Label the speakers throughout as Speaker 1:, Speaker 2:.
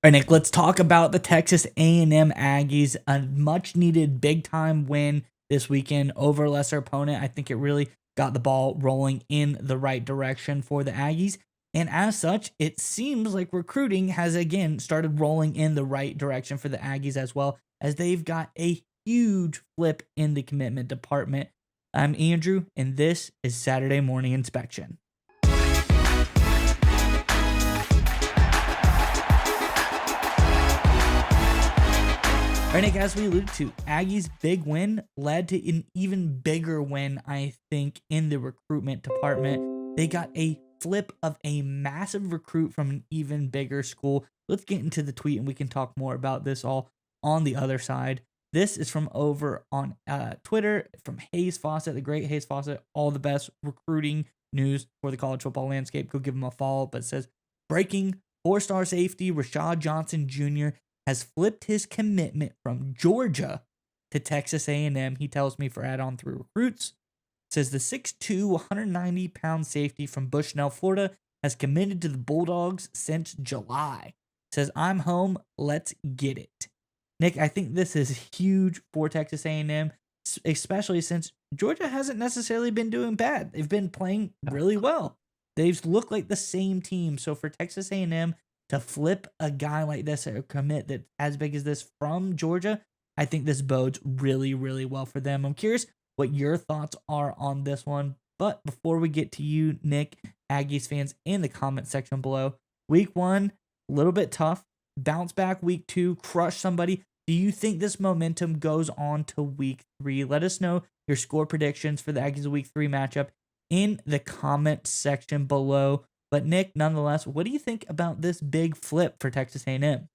Speaker 1: All right, Nick, let's talk about the Texas A&M Aggies. A much-needed big-time win this weekend over a lesser opponent. I think it really got the ball rolling in the right direction for the Aggies. And as such, it seems like recruiting has again started rolling in the right direction for the Aggies as well, as they've got a huge flip in the commitment department. I'm Andrew, and this is Saturday Morning Inspection. All right, Nick, as we alluded to, Aggies' big win led to an even bigger win, I think, in the recruitment department. They got a flip of a massive recruit from an even bigger school. Let's get into the tweet and we can talk more about this all on the other side. This is from over on Twitter from Hayes Fawcett, the great Hayes Fawcett. All the best recruiting news for the college football landscape. Go give him a follow. But it says, breaking 4-star safety Rashad Johnson Jr. has flipped his commitment from Georgia to Texas A&M. He tells me for add-on through recruits. It says the 6'2", 190-pound safety from Bushnell, Florida, has committed to the Bulldogs since July. It says, I'm home. Let's get it. Nick, I think this is huge for Texas A&M, especially since Georgia hasn't necessarily been doing bad. They've been playing really well. They've looked like the same team. So for Texas A&M to flip a guy like this or commit that as big as this from Georgia, I think this bodes really, really well for them. I'm curious what your thoughts are on this one. But before we get to you, Nick, Aggies fans, in the comment section below, week 1, a little bit tough. Bounce back week 2, crush somebody. Do you think this momentum goes on to week 3? Let us know your score predictions for the Aggies week 3 matchup in the comment section below. But Nick, nonetheless, what do you think about this big flip for Texas A&M?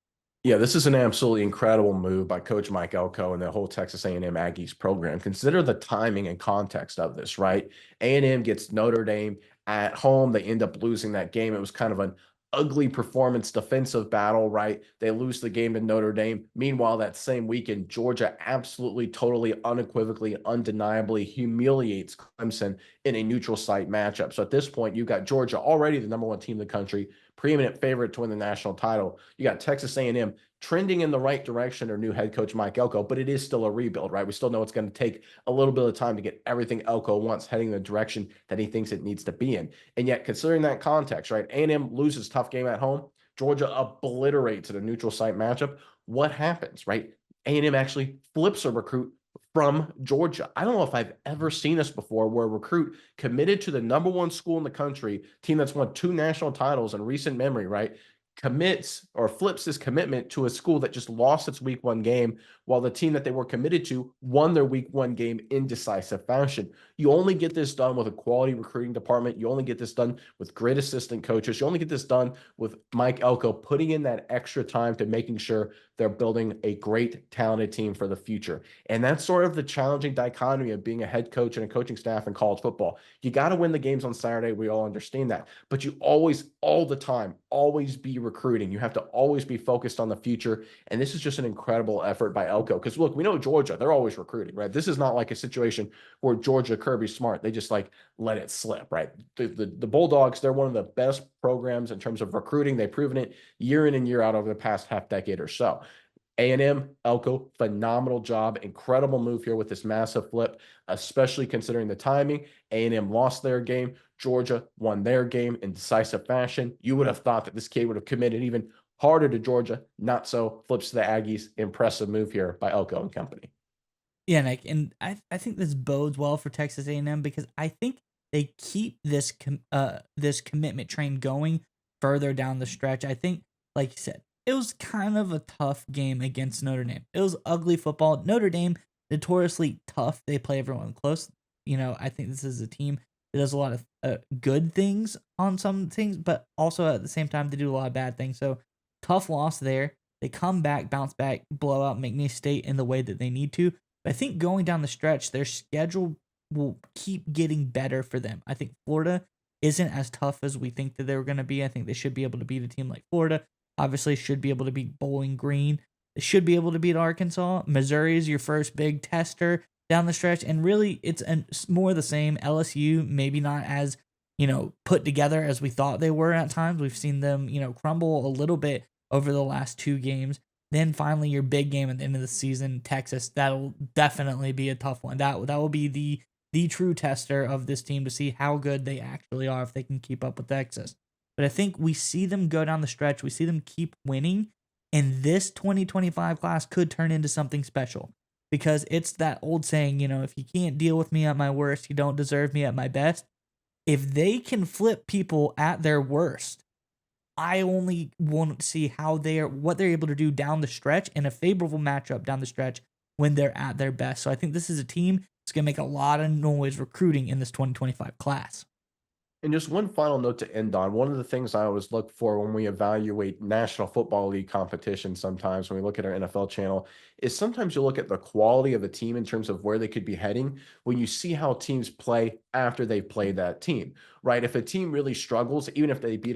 Speaker 2: Yeah, this is an absolutely incredible move by Coach Mike Elko and the whole Texas A&M Aggies program. Consider the timing and context of this, right? A&M gets Notre Dame at home. They end up losing that game. It was kind of an ugly performance defensive battle, right? They lose the game to Notre Dame. Meanwhile, that same weekend, Georgia absolutely, totally, unequivocally, undeniably humiliates Clemson in a neutral site matchup. So at this point, you've got Georgia, already the #1 team in the country, preeminent favorite to win the national title. You got Texas A&M trending in the right direction, their new head coach, Mike Elko, but it is still a rebuild, right? We still know it's going to take a little bit of time to get everything Elko wants heading in the direction that he thinks it needs to be in. And yet, considering that context, right, A&M loses tough game at home. Georgia obliterates at a neutral site matchup. What happens, right? A&M actually flips a recruit from Georgia. I don't know if I've ever seen this before, where a recruit committed to the #1 school in the country, team that's won 2 national titles in recent memory, right, commits or flips his commitment to a school that just lost its week 1 game, while the team that they were committed to won their week 1 game in decisive fashion. You only get this done with a quality recruiting department. You only get this done with great assistant coaches. You only get this done with Mike Elko putting in that extra time to making sure they're building a great, talented team for the future. And that's sort of the challenging dichotomy of being a head coach and a coaching staff in college football. You got to win the games on Saturday. We all understand that. But you always, all the time, always be recruiting. You have to always be focused on the future. And this is just an incredible effort by Elko. Because look, we know Georgia, they're always recruiting, right? This is not like a situation where Georgia, Kirby Smart, they just like let it slip, right? The Bulldogs, they're one of the best programs in terms of recruiting. They've proven it year in and year out over the past half decade or so. A&M, Elko, phenomenal job. Incredible move here with this massive flip, especially considering the timing. A&M lost their game. Georgia won their game in decisive fashion. You would have thought that this kid would have committed even harder to Georgia. Not so. Flips to the Aggies. Impressive move here by Elko and company.
Speaker 1: Yeah, Nick, and I think this bodes well for Texas A&M because I think they keep this this commitment train going further down the stretch. I think, like you said, it was kind of a tough game against Notre Dame. It was ugly football. Notre Dame, notoriously tough. They play everyone close. I think this is a team that does a lot of good things on some things, but also at the same time, they do a lot of bad things. So tough loss there. They come back, bounce back, blow out McNeese State in the way that they need to. But I think going down the stretch, their schedule will keep getting better for them. I think Florida isn't as tough as we think that they were going to be. I think they should be able to beat a team like Florida. Obviously, should be able to beat Bowling Green. They should be able to beat Arkansas. Missouri is your first big tester down the stretch. And really, it's more the same. LSU, maybe not as, put together as we thought they were at times. We've seen them, crumble a little bit over the last 2 games. Then finally your big game at the end of the season, Texas. That'll definitely be a tough one. That will be the true tester of this team to see how good they actually are if they can keep up with Texas. But I think we see them go down the stretch. We see them keep winning, and this 2025 class could turn into something special because it's that old saying, if you can't deal with me at my worst, you don't deserve me at my best. If they can flip people at their worst, I only want to see what they're able to do down the stretch in a favorable matchup down the stretch when they're at their best. So I think this is a team that's going to make a lot of noise recruiting in this 2025 class.
Speaker 2: And just one final note to end on. One of the things I always look for when we evaluate National Football League competition, sometimes when we look at our NFL channel, is sometimes you look at the quality of a team in terms of where they could be heading when you see how teams play after they've played that team, right? If a team really struggles, even if they beat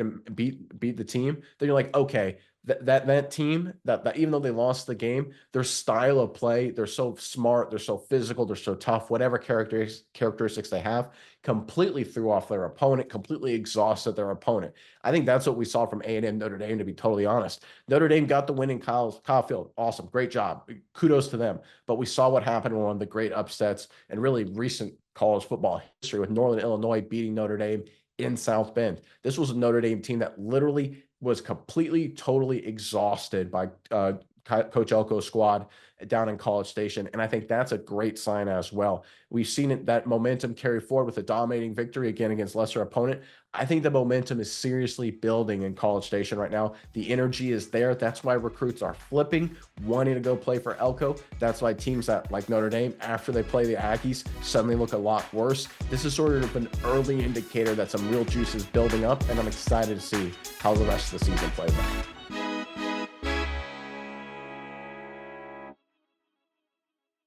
Speaker 2: the team, then you're like, okay, that team that even though they lost the game, their style of play, they're so smart, they're so physical, they're so tough, whatever characteristics they have, completely threw off their opponent, completely exhausted their opponent. I think that's what we saw from A&M Notre Dame, to be totally honest. Notre Dame got the win in Kyle Field. Awesome. Great job. Kudos to them. But we saw what happened in one of the great upsets and really recent college football history with Northern Illinois beating Notre Dame in South Bend. This was a Notre Dame team that literally was completely, totally exhausted by Coach Elko's squad down in College Station. And I think that's a great sign as well. We've seen that momentum carry forward with a dominating victory again against lesser opponent. I think the momentum is seriously building in College Station right now. The energy is there. That's why recruits are flipping, wanting to go play for Elko. That's why teams that like Notre Dame, after they play the Aggies, suddenly look a lot worse. This is sort of an early indicator that some real juice is building up, and I'm excited to see how the rest of the season plays out.